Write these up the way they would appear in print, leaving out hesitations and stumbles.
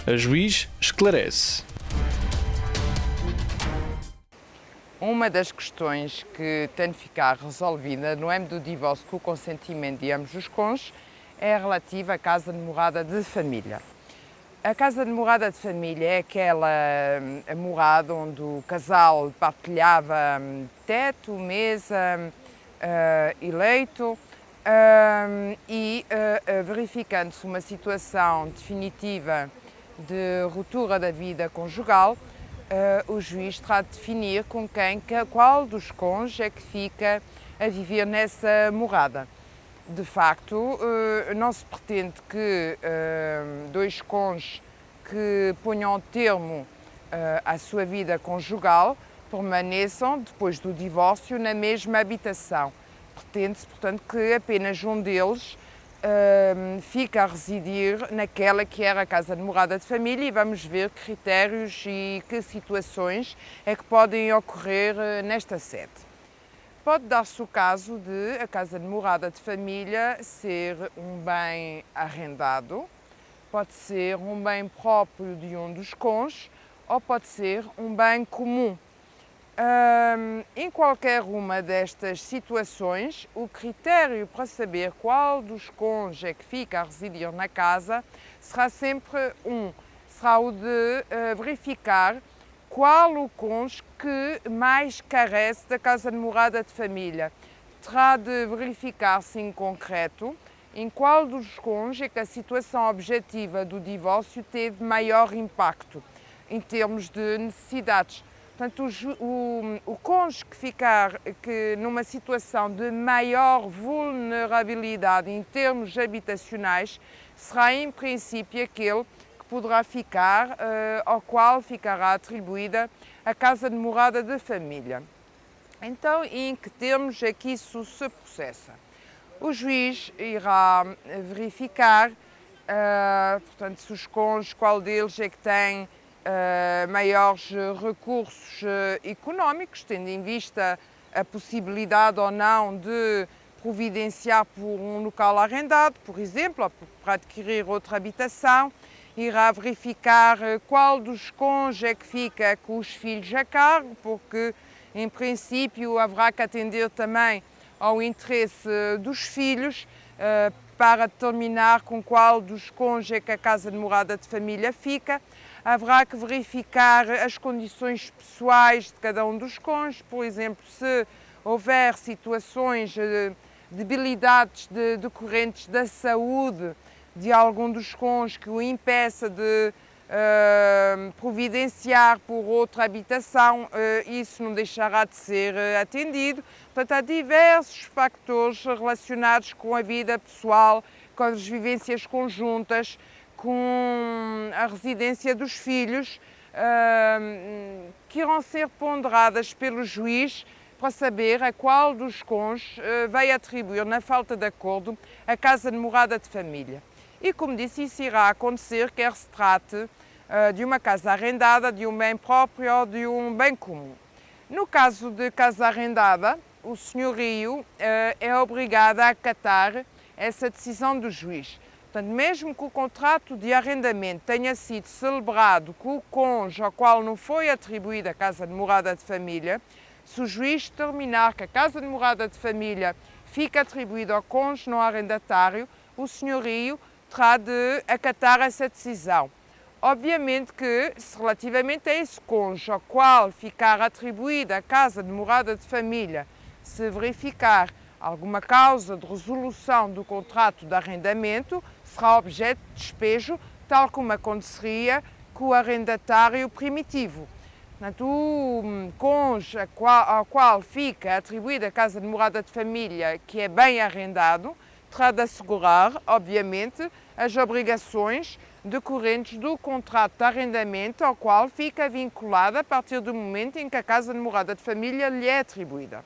A juiz esclarece. Uma das questões que tem de ficar resolvida no âmbito do divórcio com o consentimento de ambos os cônjuges é relativa à casa de morada de família. A casa de morada de família é aquela morada onde o casal partilhava teto, mesa e leito, e verificando-se uma situação definitiva de ruptura da vida conjugal, o juiz terá de definir qual dos cônjuges é que fica a viver nessa morada. De facto, não se pretende que dois cônjuges que ponham termo à sua vida conjugal permaneçam, depois do divórcio, na mesma habitação. Pretende-se, portanto, que apenas um deles fica a residir naquela que era a casa de morada de família, e vamos ver que critérios e que situações é que podem ocorrer nesta sede. Pode dar-se o caso de a casa de morada de família ser um bem arrendado, pode ser um bem próprio de um dos cônjuges ou pode ser um bem comum. Em qualquer uma destas situações, o critério para saber qual dos cônjuges é que fica a residir na casa será sempre será o de verificar qual o cônjuge que mais carece da casa de morada de família. Terá de verificar-se em concreto em qual dos cônjuges é que a situação objetiva do divórcio teve maior impacto em termos de necessidades. Portanto, o cônjuge que ficar numa situação de maior vulnerabilidade em termos habitacionais será, em princípio, aquele que poderá ficar, ao qual ficará atribuída a casa de morada de família. Então, em que termos é que isso se processa? O juiz irá verificar, portanto, se os cônjuges, qual deles é que tem maiores recursos económicos, tendo em vista a possibilidade ou não de providenciar por um local arrendado, por exemplo, ou para adquirir outra habitação. Irá verificar qual dos cônjuges é que fica com os filhos a cargo, porque, em princípio, haverá que atender também ao interesse dos filhos para determinar com qual dos cônjuges é que a casa de morada de família fica. Haverá que verificar as condições pessoais de cada um dos cônjuges, por exemplo, se houver situações de debilidades decorrentes da saúde de algum dos cônjuges que o impeça de providenciar por outra habitação, isso não deixará de ser atendido. Portanto, há diversos fatores relacionados com a vida pessoal, com as vivências conjuntas, com a residência dos filhos, que irão ser ponderadas pelo juiz para saber a qual dos cônjuges vai atribuir, na falta de acordo, a casa de morada de família. E, como disse, isso irá acontecer, quer se trate de uma casa arrendada, de um bem próprio ou de um bem comum. No caso de casa arrendada, o senhorio é obrigado a acatar essa decisão do juiz. Portanto, mesmo que o contrato de arrendamento tenha sido celebrado com o cônjuge ao qual não foi atribuída a casa de morada de família, se o juiz determinar que a casa de morada de família fica atribuída ao cônjuge não arrendatário, o senhorio terá de acatar essa decisão. Obviamente que, se relativamente a esse cônjuge ao qual ficar atribuída a casa de morada de família, se verificar alguma causa de resolução do contrato de arrendamento, será objeto de despejo, tal como aconteceria com o arrendatário primitivo. Portanto, o cônjuge ao qual fica atribuída a casa de morada de família, que é bem arrendado, terá de assegurar, obviamente, as obrigações decorrentes do contrato de arrendamento ao qual fica vinculada a partir do momento em que a casa de morada de família lhe é atribuída.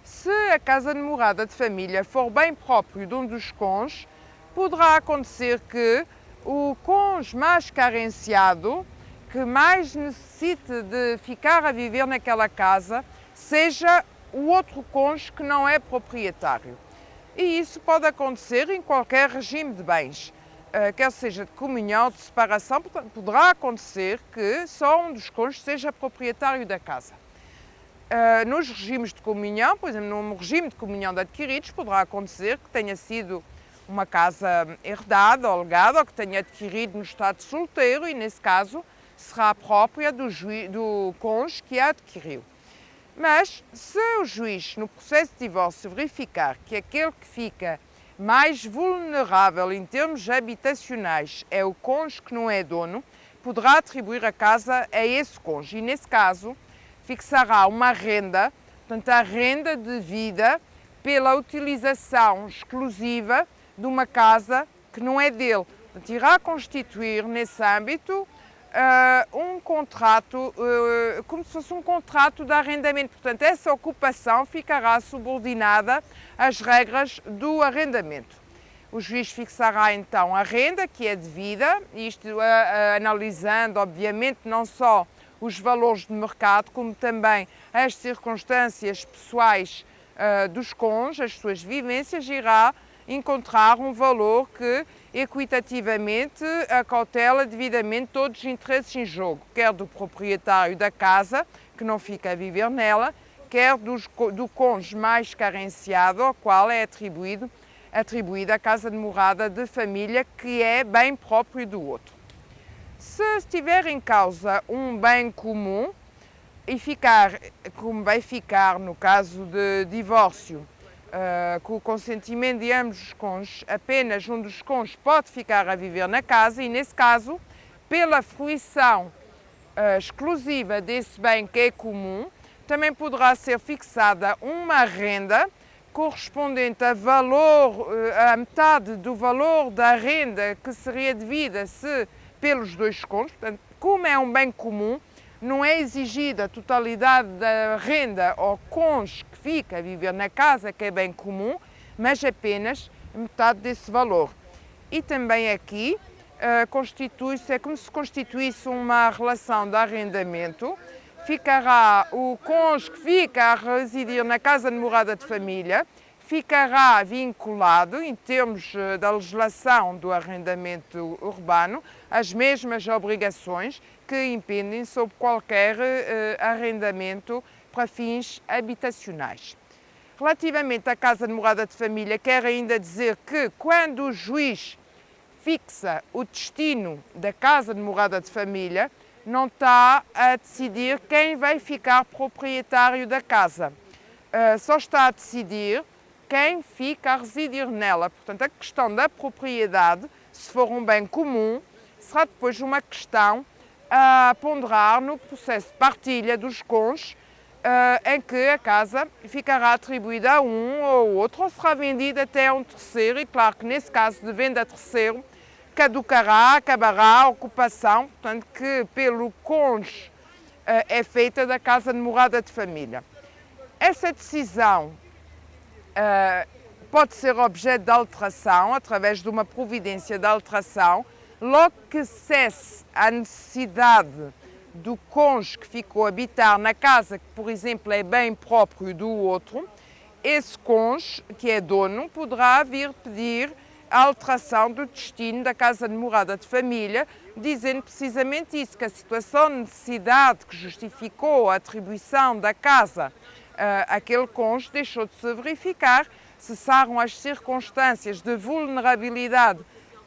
Se a casa de morada de família for bem próprio de um dos cônjuges, poderá acontecer que o cônjuge mais carenciado, que mais necessite de ficar a viver naquela casa, seja o outro cônjuge que não é proprietário. E isso pode acontecer em qualquer regime de bens. quer seja de comunhão ou de separação, portanto, poderá acontecer que só um dos cônjuges seja proprietário da casa. Nos regimes de comunhão, por exemplo, num regime de comunhão de adquiridos, poderá acontecer que tenha sido uma casa herdada ou legada ou que tenha adquirido no estado solteiro e, nesse caso, será própria do cônjuge que a adquiriu. Mas, se o juiz, no processo de divórcio, verificar que aquele que fica mais vulnerável em termos habitacionais é o cônjuge que não é dono, poderá atribuir a casa a esse cônjuge e, nesse caso, fixará uma renda, portanto, a renda devida pela utilização exclusiva de uma casa que não é dele. Portanto, irá constituir, nesse âmbito, um contrato, como se fosse um contrato de arrendamento. Portanto, essa ocupação ficará subordinada às regras do arrendamento. O juiz fixará então a renda que é devida, isto analisando, obviamente, não só os valores de mercado, como também as circunstâncias pessoais dos cônjuges, as suas vivências, irá encontrar um valor que equitativamente acautela devidamente todos os interesses em jogo, quer do proprietário da casa, que não fica a viver nela, quer do cônjuge mais carenciado, ao qual é atribuída a casa de morada de família, que é bem próprio do outro. Se estiver em causa um bem comum e ficar, como vai ficar no caso de divórcio, com o consentimento de ambos os cônjuges, apenas um dos cônjuges pode ficar a viver na casa e, nesse caso, pela fruição exclusiva desse bem que é comum, também poderá ser fixada uma renda correspondente a metade do valor da renda que seria devida se pelos dois cônjuges. Portanto, como é um bem comum, não é exigida a totalidade da renda ao cônjuge que fica a viver na casa, que é bem comum, mas apenas metade desse valor. E também aqui é como se constituísse uma relação de arrendamento. Ficará o cônjuge que fica a residir na casa de morada de família, ficará vinculado, em termos da legislação do arrendamento urbano, às mesmas obrigações que impendem sobre qualquer arrendamento para fins habitacionais. Relativamente à casa de morada de família, quero ainda dizer que quando o juiz fixa o destino da casa de morada de família, não está a decidir quem vai ficar proprietário da casa. Só está a decidir quem fica a residir nela. Portanto, a questão da propriedade, se for um bem comum, será depois uma questão a ponderar no processo de partilha dos cônjuges, em que a casa ficará atribuída a um ou outro, ou será vendida até a um terceiro, e claro que nesse caso de venda a terceiro, acabará a ocupação, portanto, que pelo cônjuge é feita da casa de morada de família. Essa decisão pode ser objeto de alteração, através de uma providência de alteração, logo que cesse a necessidade do cônjuge que ficou a habitar na casa, que, por exemplo, é bem próprio do outro, esse cônjuge, que é dono, poderá vir pedir a alteração do destino da casa de morada de família, dizendo precisamente isso, que a situação de necessidade que justificou a atribuição da casa àquele cônjuge deixou de se verificar, cessaram as circunstâncias de vulnerabilidade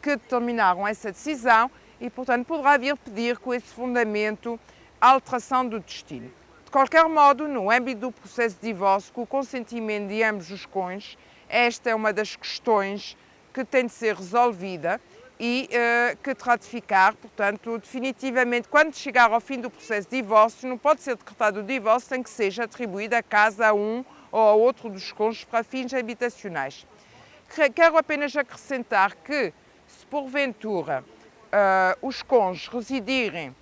que determinaram essa decisão e, portanto, poderá vir pedir com esse fundamento a alteração do destino. De qualquer modo, no âmbito do processo de divórcio, com o consentimento de ambos os cônjuges, esta é uma das questões que tem de ser resolvida e que terá de ficar, portanto, definitivamente, quando chegar ao fim do processo de divórcio, não pode ser decretado o divórcio sem que seja atribuída a casa a um ou a outro dos cônjuges para fins habitacionais. Quero apenas acrescentar que, se porventura os cônjuges residirem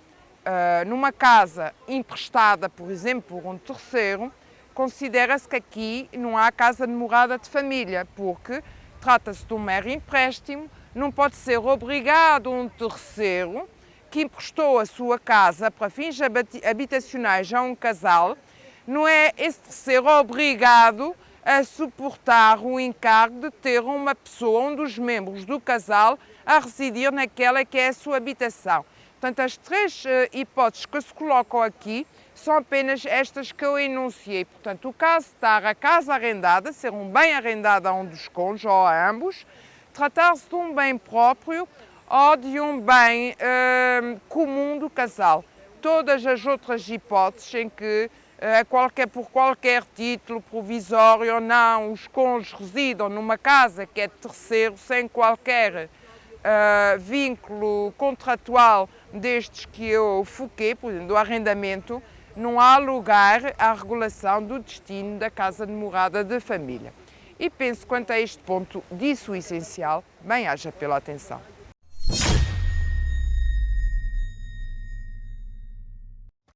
numa casa emprestada, por exemplo, por um terceiro, considera-se que aqui não há casa de morada de família, porque trata-se de um mero empréstimo, não pode ser obrigado um terceiro que emprestou a sua casa para fins habitacionais a um casal, não é esse terceiro obrigado a suportar o encargo de ter uma pessoa, um dos membros do casal, a residir naquela que é a sua habitação. Portanto, as três hipóteses que se colocam aqui são apenas estas que eu enunciei. Portanto, o caso de estar a casa arrendada, ser um bem arrendado a um dos cônjuges ou a ambos, tratar-se de um bem próprio ou de um bem comum do casal. Todas as outras hipóteses em que, por qualquer título, provisório ou não, os cônjuges residam numa casa que é de terceiro, sem qualquer vínculo contratual destes que eu foquei, por exemplo, do arrendamento, não há lugar à regulação do destino da casa de morada de família. E penso, quanto a este ponto, disse o essencial. Bem, haja pela atenção.